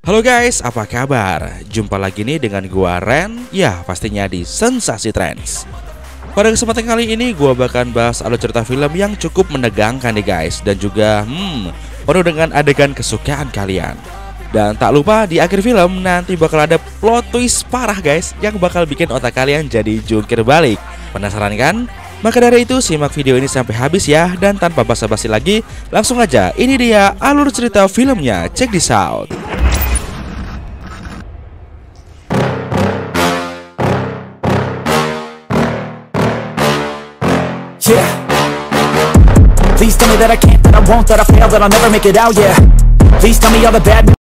Halo guys, apa kabar? Jumpa lagi nih dengan gua Ren, ya pastinya di Sensasi Trends. Pada kesempatan kali ini gua bakal bahas alur cerita film yang cukup menegangkan nih guys, dan juga penuh dengan adegan kesukaan kalian. Dan tak lupa di akhir film nanti bakal ada plot twist parah guys, yang bakal bikin otak kalian jadi jungkir balik. Penasaran kan? Maka dari itu simak video ini sampai habis ya. Dan tanpa basa-basi lagi, langsung aja ini dia alur cerita filmnya. Check this out. Yeah. Please tell me that I can't, that I won't, that I fail, that I'll never make it out, yeah. Please tell me all the bad news.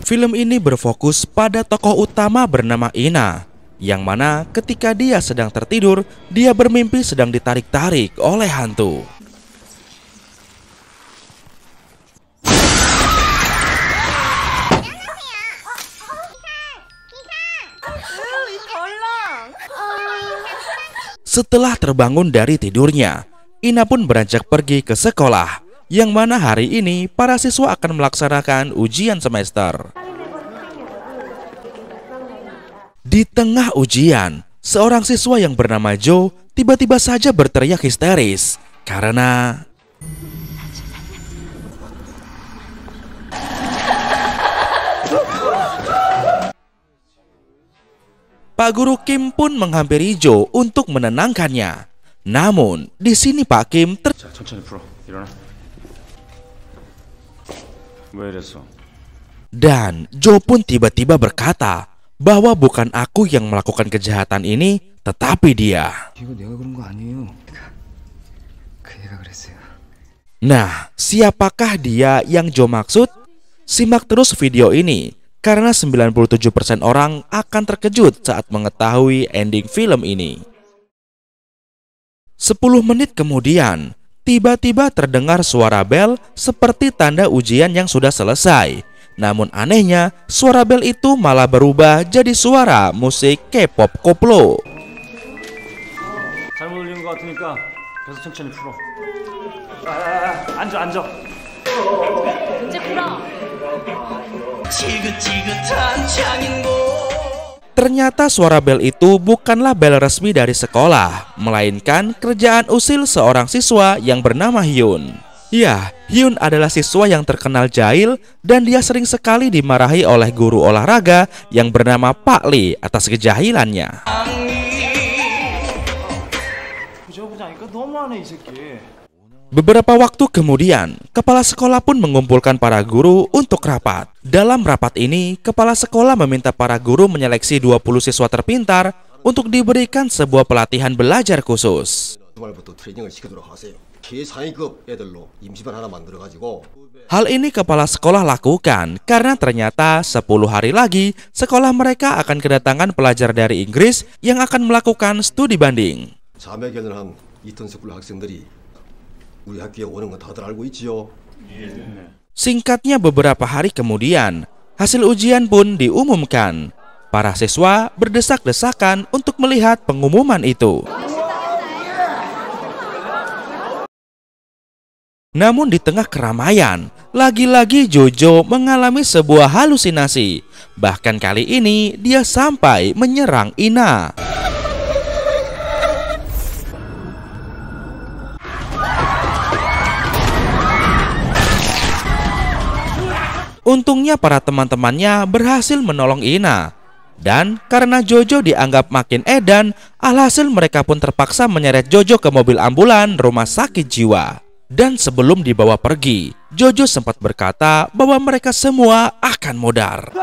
Film ini berfokus pada tokoh utama bernama Ina, yang mana ketika dia sedang tertidur, dia bermimpi sedang ditarik-tarik oleh hantu. Setelah terbangun dari tidurnya, Ina pun beranjak pergi ke sekolah, yang mana hari ini para siswa akan melaksanakan ujian semester. Di tengah ujian, seorang siswa yang bernama Joe tiba-tiba saja berteriak histeris karena Pak Guru Kim pun menghampiri Joe untuk menenangkannya. Namun, di sini Pak Kim dan Joe pun tiba-tiba berkata bahwa bukan aku yang melakukan kejahatan ini, tetapi dia. Nah, siapakah dia yang Joe maksud? Simak terus video ini, karena 97% orang akan terkejut saat mengetahui ending film ini. 10 menit kemudian, tiba-tiba terdengar suara bel seperti tanda ujian yang sudah selesai. Namun anehnya, suara bel itu malah berubah jadi suara musik K-pop koplo. 잘못 울린 것 같으니까 계속 천천히 풀어. 앉아. 이제 풀어. Ternyata suara bel itu bukanlah bel resmi dari sekolah, melainkan kerjaan usil seorang siswa yang bernama Hyun. Ya, Hyun adalah siswa yang terkenal jahil dan dia sering sekali dimarahi oleh guru olahraga yang bernama Pak Lee atas kejahilannya. Beberapa waktu kemudian, kepala sekolah pun mengumpulkan para guru untuk rapat. Dalam rapat ini, kepala sekolah meminta para guru menyeleksi 20 siswa terpintar untuk diberikan sebuah pelatihan belajar khusus. Hal ini kepala sekolah lakukan karena ternyata 10 hari lagi sekolah mereka akan kedatangan pelajar dari Inggris yang akan melakukan studi banding. Singkatnya, beberapa hari kemudian hasil ujian pun diumumkan. Para siswa berdesak-desakan untuk melihat pengumuman itu. Namun di tengah keramaian, lagi-lagi Jojo mengalami sebuah halusinasi. Bahkan kali ini dia sampai menyerang Ina. Untungnya para teman-temannya berhasil menolong Ina. Dan karena Jojo dianggap makin edan, alhasil mereka pun terpaksa menyeret Jojo ke mobil ambulan rumah sakit jiwa. Dan sebelum dibawa pergi, Jojo sempat berkata bahwa mereka semua akan modar.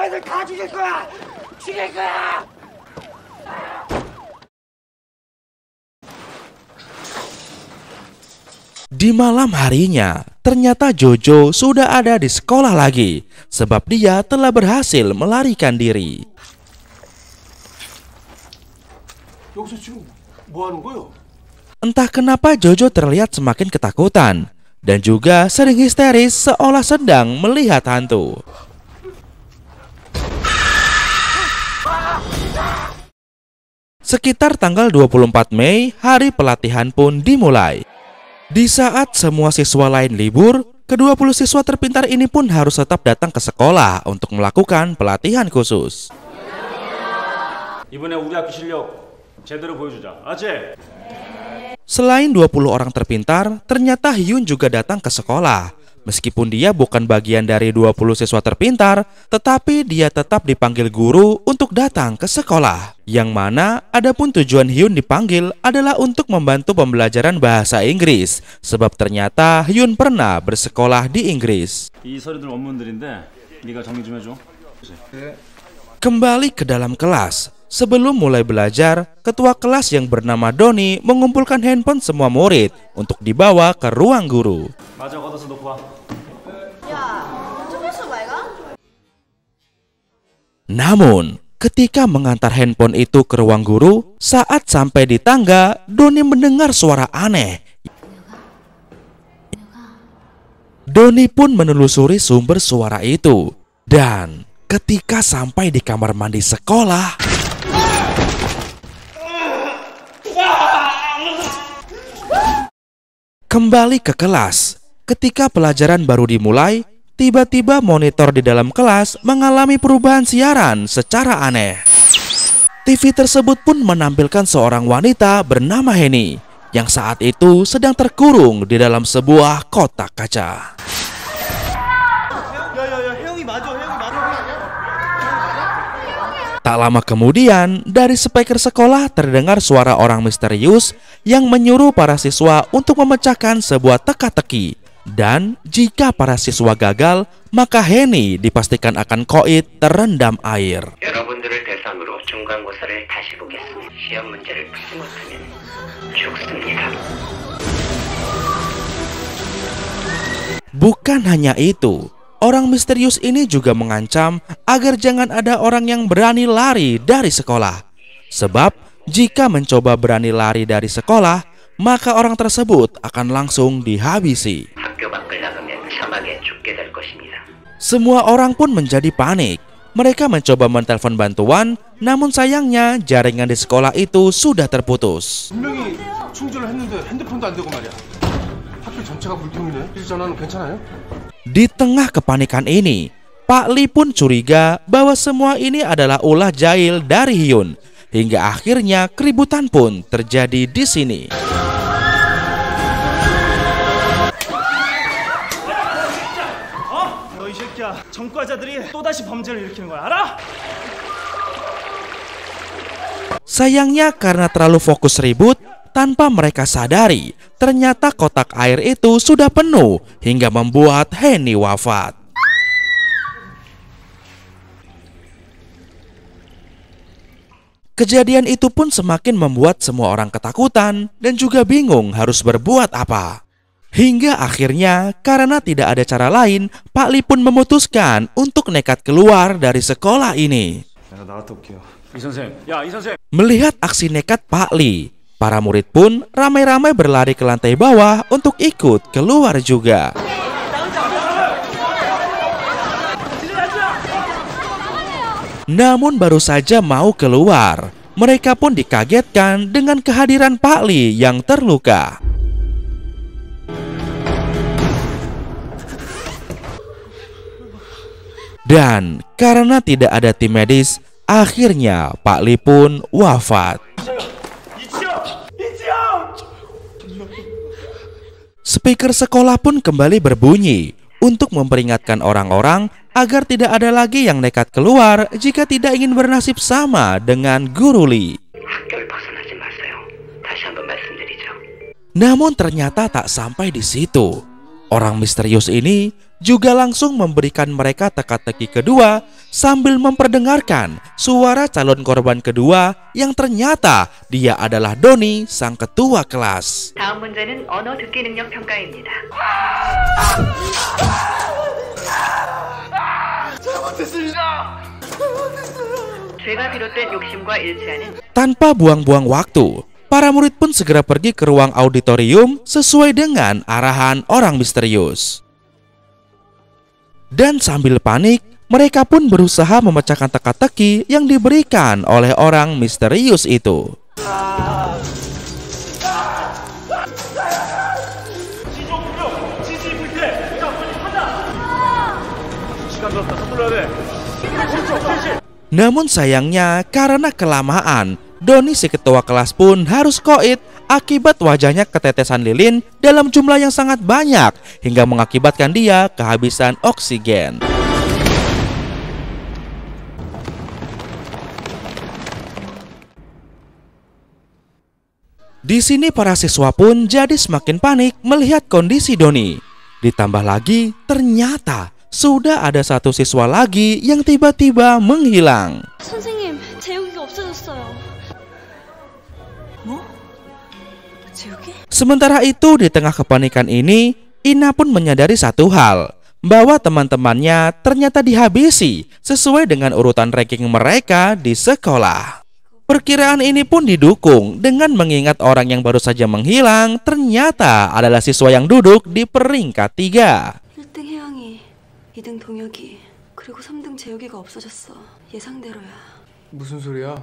Di malam harinya, ternyata Jojo sudah ada di sekolah lagi, sebab dia telah berhasil melarikan diri. Entah kenapa Jojo terlihat semakin ketakutan dan juga sering histeris seolah sedang melihat hantu. Sekitar tanggal 24 Mei, hari pelatihan pun dimulai. Di saat semua siswa lain libur, ke-20 siswa terpintar ini pun harus tetap datang ke sekolah untuk melakukan pelatihan khusus. 이번에 우리 학교 실력 제대로 보여주자. 알았지? Selain 20 orang terpintar, ternyata Hyun juga datang ke sekolah. Meskipun dia bukan bagian dari 20 siswa terpintar, tetapi dia tetap dipanggil guru untuk datang ke sekolah. Yang mana adapun tujuan Hyun dipanggil adalah untuk membantu pembelajaran bahasa Inggris. Sebab ternyata Hyun pernah bersekolah di Inggris. 이 서류들 원문들인데 네가 정리 좀 해줘. Kembali ke dalam kelas. Sebelum mulai belajar, ketua kelas yang bernama Doni mengumpulkan handphone semua murid untuk dibawa ke ruang guru. 맞아, 걷어서 놓고 와. Namun, ketika mengantar handphone itu ke ruang guru, saat sampai di tangga, Doni mendengar suara aneh. Doni pun menelusuri sumber suara itu. Dan ketika sampai di kamar mandi sekolah, kembali ke kelas. Ketika pelajaran baru dimulai, tiba-tiba monitor di dalam kelas mengalami perubahan siaran secara aneh. TV tersebut pun menampilkan seorang wanita bernama Henny yang saat itu sedang terkurung di dalam sebuah kotak kaca. Tak lama kemudian, dari speaker sekolah terdengar suara orang misterius yang menyuruh para siswa untuk memecahkan sebuah teka-teki. Dan jika para siswa gagal, maka Henny dipastikan akan koit terendam air. 여러분들을 대상으로 중간고사를 다시 보겠습니다. 시험 문제를 풀지 못하면 죽습니다. Bukan hanya itu. Orang misterius ini juga mengancam agar jangan ada orang yang berani lari dari sekolah. Sebab jika mencoba berani lari dari sekolah, maka orang tersebut akan langsung dihabisi. 학교 밖을 나가면 사막에 죽게 될 것입니다. Semua orang pun menjadi panik. Mereka mencoba menelpon bantuan, namun sayangnya jaringan di sekolah itu sudah terputus. 분명히 충전을 했는데 핸드폰도 안 되고 말이야. 학교 전체가 불통이네. 이 전화는 괜찮아요? Di tengah kepanikan ini, Pak Lee pun curiga bahwa semua ini adalah ulah jahil dari Hyun. Hingga akhirnya keributan pun terjadi di sini. 너 이 새끼야, 전과자들이 또다시 범죄를 일으키는 거야, 알아? Sayangnya karena terlalu fokus ribut, tanpa mereka sadari, ternyata kotak air itu sudah penuh hingga membuat Henny wafat. Kejadian itu pun semakin membuat semua orang ketakutan dan juga bingung harus berbuat apa. Hingga akhirnya karena tidak ada cara lain, Pak Lee pun memutuskan untuk nekat keluar dari sekolah ini. 내가 나갔다 올게요. 이 선생, 야, 이 선생. Melihat aksi nekat Pak Lee, para murid pun ramai-ramai berlari ke lantai bawah untuk ikut keluar juga. Namun baru saja mau keluar, mereka pun dikagetkan dengan kehadiran Pak Lee yang terluka. Dan karena tidak ada tim medis, akhirnya Pak Lee pun wafat. Speaker sekolah pun kembali berbunyi untuk memperingatkan orang-orang agar tidak ada lagi yang nekat keluar jika tidak ingin bernasib sama dengan Guru Lee. 학교를 벗어나지 마세요. 다시 한번 말씀드리죠. Namun ternyata tak sampai di situ. Orang misterius ini juga langsung memberikan mereka teka-teki kedua sambil memperdengarkan suara calon korban kedua yang ternyata dia adalah Doni, sang ketua kelas. 다음 문제는 언어 듣기 능력 평가입니다. 죄가 비롯된 욕심과 일치하는 Tanpa buang-buang waktu, para murid pun segera pergi ke ruang auditorium sesuai dengan arahan orang misterius. Dan sambil panik, mereka pun berusaha memecahkan teka-teki yang diberikan oleh orang misterius itu. Namun sayangnya karena kelamaan, Doni si ketua kelas pun harus koit akibat wajahnya ketetesan lilin dalam jumlah yang sangat banyak hingga mengakibatkan dia kehabisan oksigen. Di sini para siswa pun jadi semakin panik melihat kondisi Doni. Ditambah lagi ternyata sudah ada satu siswa lagi yang tiba-tiba menghilang. 선생님, 재욱이가 없어졌어요. 뭐? 재욱이? Sementara itu di tengah kepanikan ini, Ina pun menyadari satu hal, bahwa teman-temannya ternyata dihabisi sesuai dengan urutan ranking mereka di sekolah. Perkiraan ini pun didukung dengan mengingat orang yang baru saja menghilang ternyata adalah siswa yang duduk di peringkat 3. 1등 혜영이, 2등 동혁이, 그리고 3등 재욱이가 없어졌어. 예상대로야. 무슨 소리야?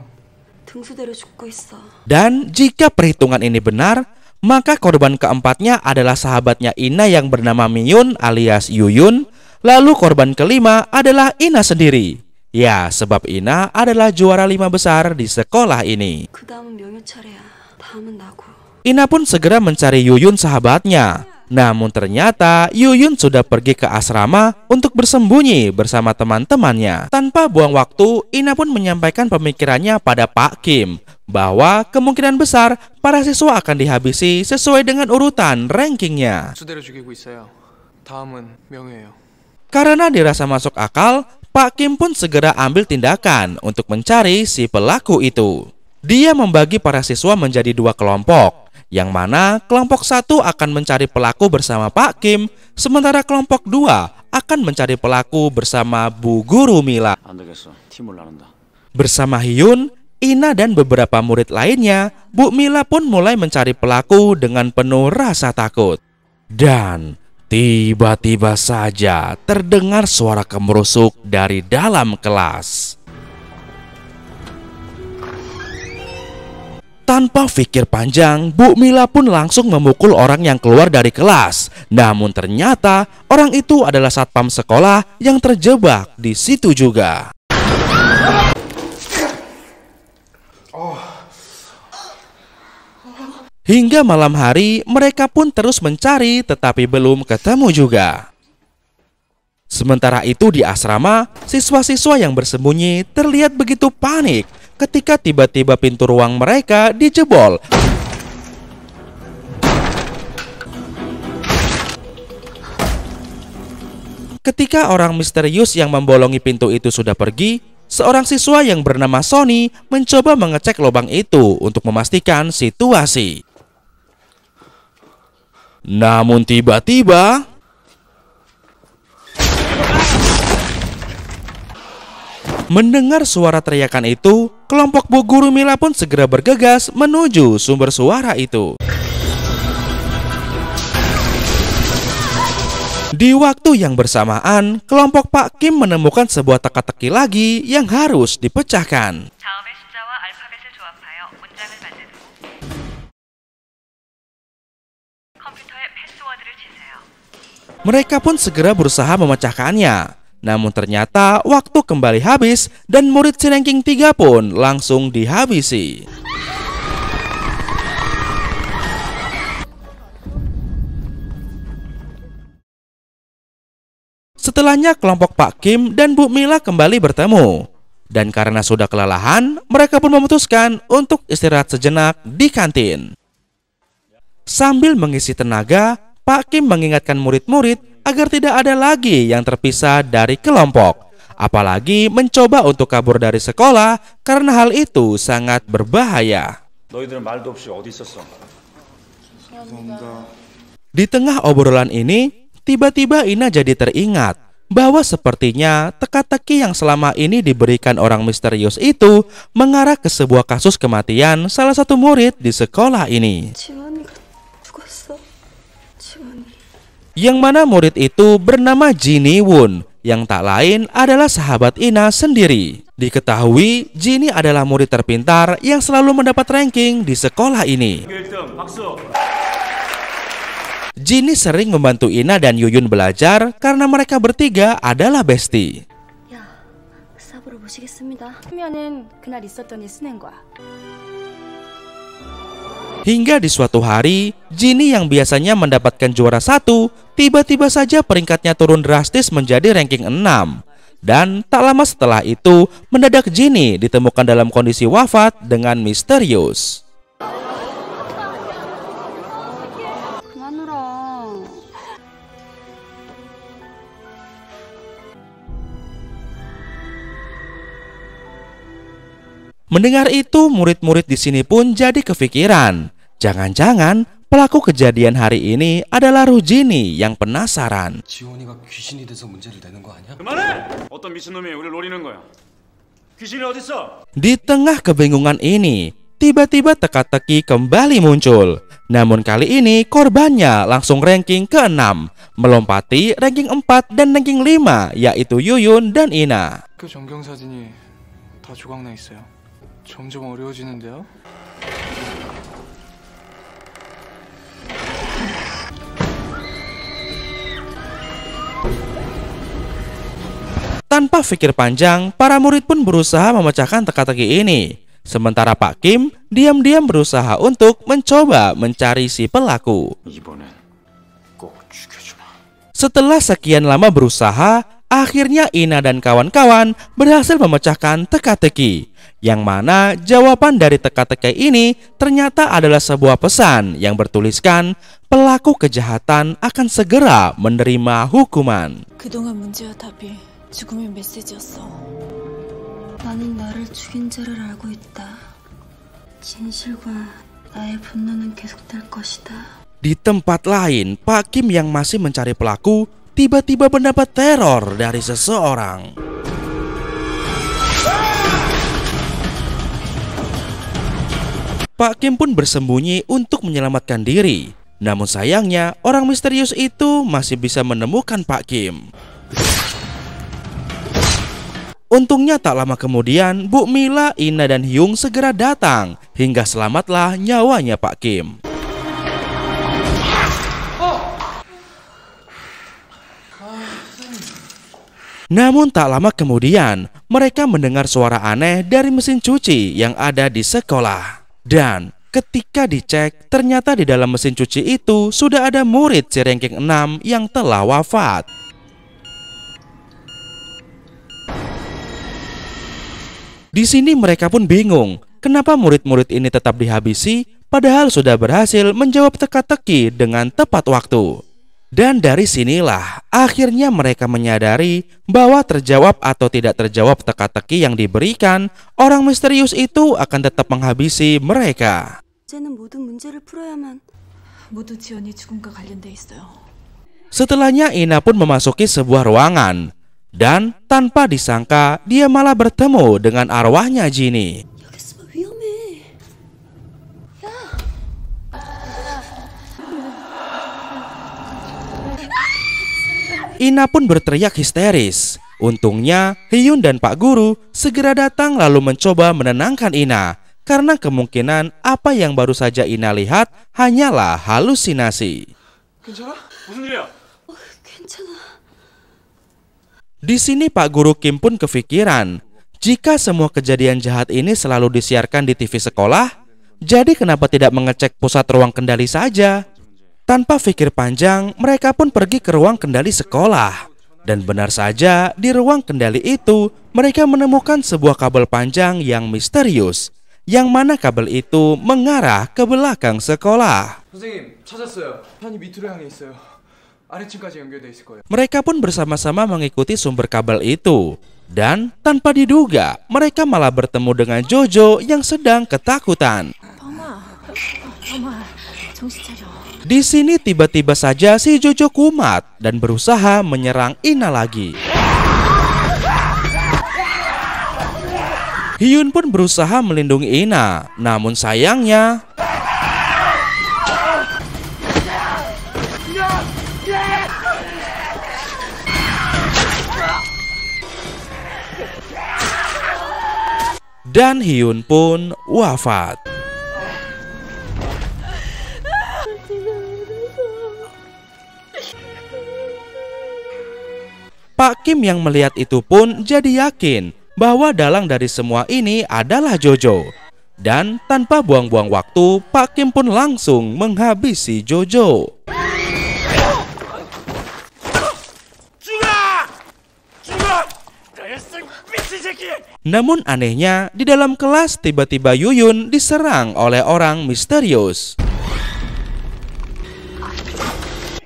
등수대로 죽고 있어. Dan jika perhitungan ini benar, maka korban keempatnya adalah sahabatnya Ina yang bernama Miyun alias Yuyun. Lalu korban kelima adalah Ina sendiri. Ya, sebab Ina adalah juara 5 besar di sekolah ini. 그 다음은 명효 차례야. 다음은 나고. Ina pun segera mencari Yuyun sahabatnya. Namun ternyata Yuyun sudah pergi ke asrama untuk bersembunyi bersama teman-temannya. Tanpa buang waktu, Ina pun menyampaikan pemikirannya pada Pak Kim bahwa kemungkinan besar para siswa akan dihabisi sesuai dengan urutan rankingnya. 수대로 죽이고 있어요. 다음은 명예예요. Karena dirasa masuk akal, Pak Kim pun segera ambil tindakan untuk mencari si pelaku itu. Dia membagi para siswa menjadi 2 kelompok, yang mana kelompok 1 akan mencari pelaku bersama Pak Kim, sementara kelompok 2 akan mencari pelaku bersama Bu Guru Mila. Bersama Hyun, Ina dan beberapa murid lainnya, Bu Mila pun mulai mencari pelaku dengan penuh rasa takut. Dan tiba-tiba saja terdengar suara kemerusuk dari dalam kelas. Tanpa pikir panjang, Bu Mila pun langsung memukul orang yang keluar dari kelas. Namun ternyata orang itu adalah satpam sekolah yang terjebak di situ juga. Hingga malam hari, mereka pun terus mencari tetapi belum ketemu juga. Sementara itu di asrama, siswa-siswa yang bersembunyi terlihat begitu panik ketika tiba-tiba pintu ruang mereka dijebol. Ketika orang misterius yang membolongi pintu itu sudah pergi, seorang siswa yang bernama Sony mencoba mengecek lubang itu untuk memastikan situasi. Namun tiba-tiba mendengar suara teriakan itu, kelompok Bu Guru Mila pun segera bergegas menuju sumber suara itu. Di waktu yang bersamaan, kelompok Pak Kim menemukan sebuah teka-teki lagi yang harus dipecahkan. 다음의 숫자와 알파벳을 조합하여 문장을 만든 후 컴퓨터에 패스워드를 치세요. Mereka pun segera berusaha memecahkannya. Namun ternyata waktu kembali habis dan murid si ranking 3 pun langsung dihabisi. Setelahnya kelompok Pak Kim dan Bu Mila kembali bertemu. Dan karena sudah kelelahan, mereka pun memutuskan untuk istirahat sejenak di kantin. Sambil mengisi tenaga, Pak Kim mengingatkan murid-murid agar tidak ada lagi yang terpisah dari kelompok, apalagi mencoba untuk kabur dari sekolah karena hal itu sangat berbahaya. Di tengah obrolan ini, tiba-tiba Ina jadi teringat bahwa sepertinya teka-teki yang selama ini diberikan orang misterius itu mengarah ke sebuah kasus kematian salah satu murid di sekolah ini. Yang mana murid itu bernama Jinnie Woon yang tak lain adalah sahabat Ina sendiri. Diketahui, Jinny adalah murid terpintar yang selalu mendapat ranking di sekolah ini. 1등 박수. Jinny sering membantu Ina dan Yuyun belajar karena mereka bertiga adalah bestie. 야, 쌉으로 모시겠습니다. 하면은 그날 있었던 일 쓰는 거야. Hingga di suatu hari, Jinny yang biasanya mendapatkan juara 1, tiba-tiba saja peringkatnya turun drastis menjadi ranking 6. Dan tak lama setelah itu, mendadak Jinny ditemukan dalam kondisi wafat dengan misterius. 그만해라. Mendengar itu, murid-murid di sini pun jadi kepikiran. Jangan-jangan pelaku kejadian hari ini adalah Jinny yang penasaran. 지원이가 귀신이 돼서 문제를 내는 거 아니야? 그만해! 어떤 미친놈이 우리를 노리는 거야. 귀신이 어딨어? Di tengah kebingungan ini, tiba-tiba teka-teki kembali muncul. Namun kali ini korbannya langsung ranking ke-6, melompati ranking 4 dan ranking 5, yaitu Yuyun dan Ina. 학교 전경 사진이 다 조각나 있어요. 점점 어려워지는데요. Tanpa pikir panjang, para murid pun berusaha memecahkan teka-teki ini. Sementara Pak Kim diam-diam berusaha untuk mencoba mencari si pelaku. 이번엔 꼭 죽여주마. Setelah sekian lama berusaha, akhirnya Ina dan kawan-kawan berhasil memecahkan teka-teki. Yang mana jawaban dari teka-teki ini ternyata adalah sebuah pesan yang bertuliskan pelaku kejahatan akan segera menerima hukuman. 그동안 문제와 답이 죽음의 메시지였어. 나는 나를 죽인 죄를 알고 있다. 진실과 나의 분노는 계속될 것이다. Di tempat lain, Pak Kim yang masih mencari pelaku tiba-tiba mendapat teror dari seseorang. Pak Kim pun bersembunyi untuk menyelamatkan diri. Namun sayangnya, orang misterius itu masih bisa menemukan Pak Kim. Untungnya tak lama kemudian, Bu Mila, Ina, dan Hyung segera datang. Hingga selamatlah nyawanya Pak Kim. Namun tak lama kemudian, mereka mendengar suara aneh dari mesin cuci yang ada di sekolah. Dan ketika dicek, ternyata di dalam mesin cuci itu sudah ada murid si ranking 6 yang telah wafat. Di sini mereka pun bingung, kenapa murid-murid ini tetap dihabisi padahal sudah berhasil menjawab teka-teki dengan tepat waktu. Dan dari sinilah akhirnya mereka menyadari bahwa terjawab atau tidak terjawab teka-teki yang diberikan, orang misterius itu akan tetap menghabisi mereka. 이제는 모든 문제를 풀어야만. 모두 지원이 죽음과 관련돼 있어요. Setelahnya Ina pun memasuki sebuah ruangan. Dan tanpa disangka dia malah bertemu dengan arwahnya Jinny. 여기 있으면 위험해. Ina pun berteriak histeris. Untungnya Hyun dan Pak Guru segera datang lalu mencoba menenangkan Ina. Karena kemungkinan apa yang baru saja Ina lihat hanyalah halusinasi. 괜찮아? 무슨 일이야? 괜찮아. Di sini Pak Guru Kim pun kepikiran, jika semua kejadian jahat ini selalu disiarkan di TV sekolah, jadi kenapa tidak mengecek pusat ruang kendali saja? Tanpa pikir panjang, mereka pun pergi ke ruang kendali sekolah. Dan benar saja, di ruang kendali itu, mereka menemukan sebuah kabel panjang yang misterius, yang mana kabel itu mengarah ke belakang sekolah. 선생님, 찾았어요. 판이 밑으로 향해 있어요. 아래층까지 연결돼 있을 거예요. Mereka pun bersama-sama mengikuti sumber kabel itu. Dan tanpa diduga, mereka malah bertemu dengan Jojo yang sedang ketakutan. 정신 차려. Di sini tiba-tiba saja si Jojo kumat dan berusaha menyerang Ina lagi. Hyun pun berusaha melindungi Ina, namun sayangnya dan Hyun pun wafat. Pak Kim yang melihat itu pun jadi yakin bahwa dalang dari semua ini adalah Jojo. Dan tanpa buang-buang waktu, Pak Kim pun langsung menghabisi Jojo. Namun anehnya, di dalam kelas tiba-tiba Yuyun diserang oleh orang misterius.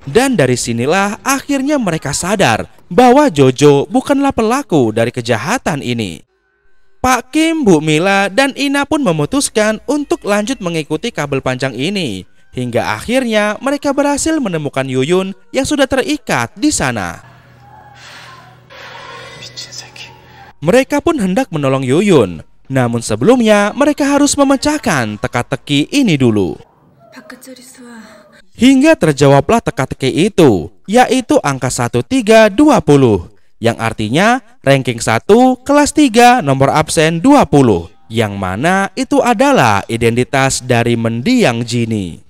Dan dari sinilah akhirnya mereka sadar bahwa Jojo bukanlah pelaku dari kejahatan ini. Pak Kim, Bu Mila, dan Ina pun memutuskan untuk lanjut mengikuti kabel panjang ini. Hingga akhirnya mereka berhasil menemukan Yuyun yang sudah terikat di sana. Mereka pun hendak menolong Yuyun. Namun sebelumnya mereka harus memecahkan teka-teki ini dulu. Hingga terjawablah teka-teki itu, yaitu angka 1320, yang artinya ranking 1 kelas 3 nomor absen 20, yang mana itu adalah identitas dari mendiang Jinny.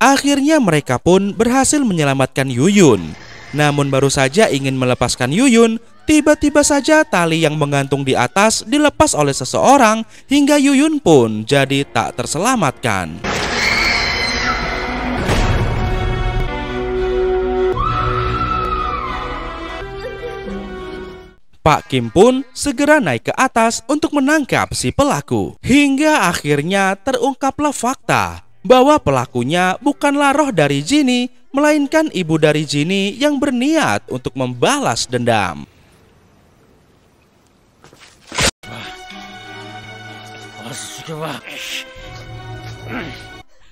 Akhirnya mereka pun berhasil menyelamatkan Yuyun. Namun baru saja ingin melepaskan Yuyun, tiba-tiba saja tali yang menggantung di atas dilepas oleh seseorang hingga Yuyun pun jadi tak terselamatkan. Pak Kim pun segera naik ke atas untuk menangkap si pelaku. Hingga akhirnya terungkaplah fakta bahwa pelakunya bukanlah roh dari Jinny, melainkan ibu dari Jinny yang berniat untuk membalas dendam.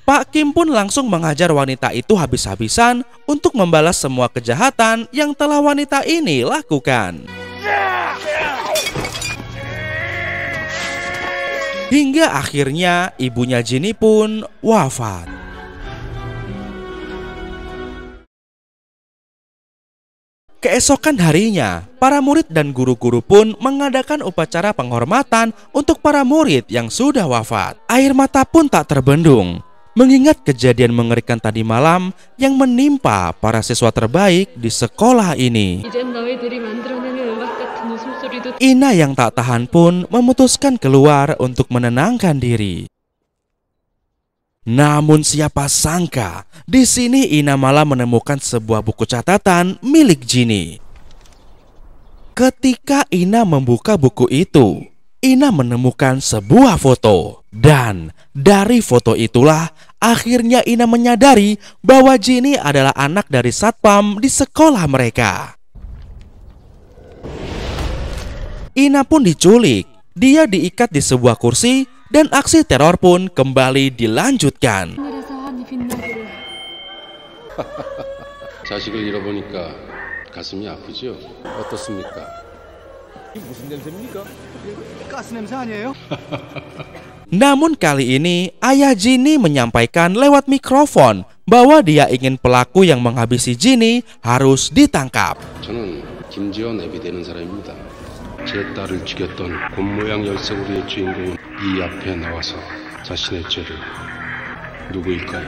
Pak Kim pun langsung mengajar wanita itu habis-habisan untuk membalas semua kejahatan yang telah wanita ini lakukan. Hingga akhirnya ibunya Jinny pun wafat. Keesokan harinya, para murid dan guru-guru pun mengadakan upacara penghormatan untuk para murid yang sudah wafat. Air mata pun tak terbendung mengingat kejadian mengerikan tadi malam yang menimpa para siswa terbaik di sekolah ini. Ina yang tak tahan pun memutuskan keluar untuk menenangkan diri. Namun siapa sangka di sini Ina malah menemukan sebuah buku catatan milik Jinny. Ketika Ina membuka buku itu, Ina menemukan sebuah foto. Dan dari foto itulah akhirnya Ina menyadari bahwa Jinny adalah anak dari satpam di sekolah mereka. Ina pun diculik, dia diikat di sebuah kursi, dan aksi teror pun kembali dilanjutkan. 자식을 잃어보니까 가슴이 아프죠? 어떻습니까? 이게 무슨 냄새입니까? 가스 냄새 아니에요? Namun kali ini ayah Jinny menyampaikan lewat mikrofon bahwa dia ingin pelaku yang menghabisi Jinny harus ditangkap. 저는 김지연 앱이 되는 사람입니다. 제 딸을 죽였던 곰모양 열쇠고리의 주인공은 이 앞에 나와서 자신의 죄를 누구일까요?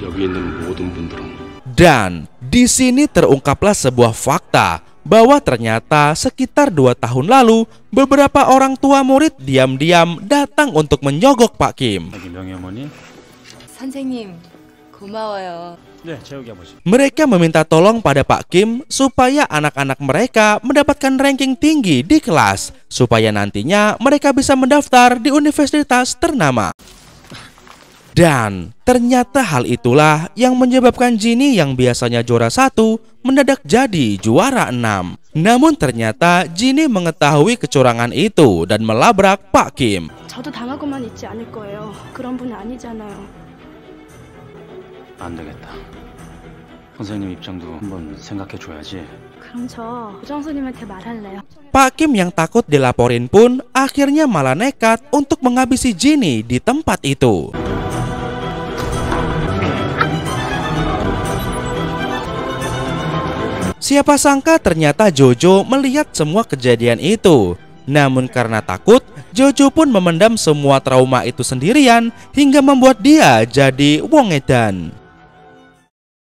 여기 있는 모든 분들은. Dan di sini terungkaplah sebuah fakta bahwa ternyata sekitar 2 tahun lalu beberapa orang tua murid diam-diam datang untuk menyogok Pak Kim. 선생님, 고마워요. Mereka meminta tolong pada Pak Kim supaya anak-anak mereka mendapatkan ranking tinggi di kelas, supaya nantinya mereka bisa mendaftar di universitas ternama. Dan ternyata hal itulah yang menyebabkan Jinny yang biasanya juara 1 mendadak jadi juara 6. Namun ternyata Jinny mengetahui kecurangan itu dan melabrak Pak Kim. 저도 당하고만 있지 않을 거예요. 그런 분은 아니잖아요. 안 되겠다. 선생님 입장도 한번 생각해줘야지. 그럼 저 교장 선생님한테 말할래요. Pak Kim yang takut dilaporin pun akhirnya malah nekat untuk menghabisi Jinny di tempat itu. Siapa sangka ternyata Jojo melihat semua kejadian itu. Namun karena takut, Jojo pun memendam semua trauma itu sendirian hingga membuat dia jadi wong edan.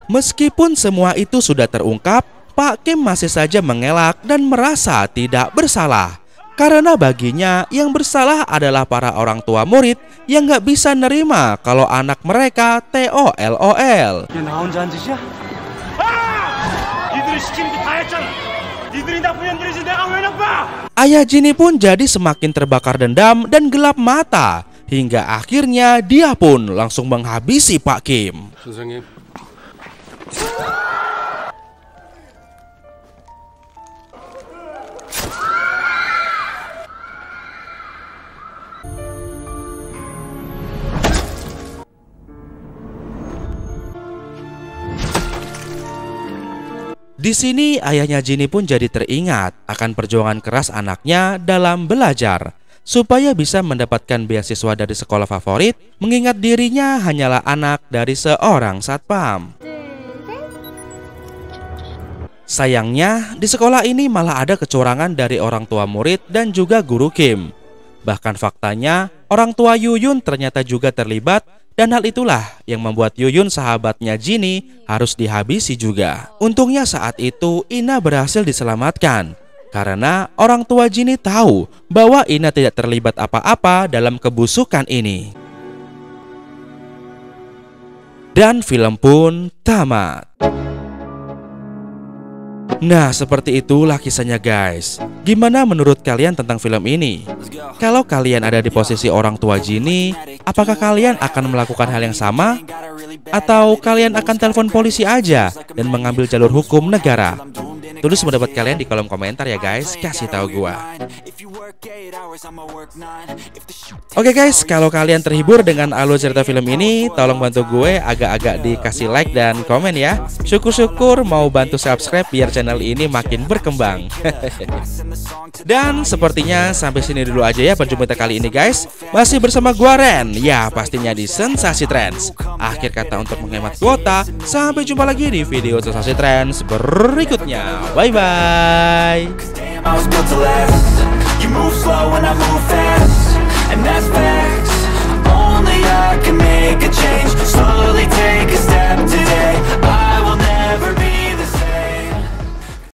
Meskipun semua itu sudah terungkap, Pak Kim masih saja mengelak dan merasa tidak bersalah. Karena baginya yang bersalah adalah para orang tua murid yang gak bisa nerima kalau anak mereka TOLOL. Ayah Jinny pun jadi semakin terbakar dendam dan gelap mata. Hingga akhirnya dia pun langsung menghabisi Pak Kim. 선생님. Di sini ayahnya Jinny pun jadi teringat akan perjuangan keras anaknya dalam belajar supaya bisa mendapatkan beasiswa dari sekolah favorit, mengingat dirinya hanyalah anak dari seorang satpam. Sayangnya di sekolah ini malah ada kecurangan dari orang tua murid dan juga guru Kim. Bahkan faktanya orang tua Yuyun ternyata juga terlibat. Dan hal itulah yang membuat Yuyun sahabatnya Jinny harus dihabisi juga. Untungnya saat itu Ina berhasil diselamatkan. Karena orang tua Jinny tahu bahwa Ina tidak terlibat apa-apa dalam kebusukan ini. Dan film pun tamat. Nah, seperti itulah kisahnya guys. Gimana menurut kalian tentang film ini? Kalau kalian ada di posisi orang tua Jinny, apakah kalian akan melakukan hal yang sama? Atau kalian akan telepon polisi aja dan mengambil jalur hukum negara? Tulis pendapat kalian di kolom komentar ya guys, kasih tahu gua. Oke guys, kalau kalian terhibur dengan alur cerita film ini, tolong bantu gue agak-agak dikasih like dan komen ya. Syukur-syukur mau bantu subscribe biar channel ini makin berkembang. Dan sepertinya sampai sini dulu aja ya perjumpaan kali ini guys. Masih bersama gua Ren, ya pastinya di Sensasi Trends. Akhir kata untuk menghemat kuota, sampai jumpa lagi di video Sensasi Trends berikutnya. Bye bye. You move slow and I move fast, and that's facts. Only I can make a change. Slowly take a step today.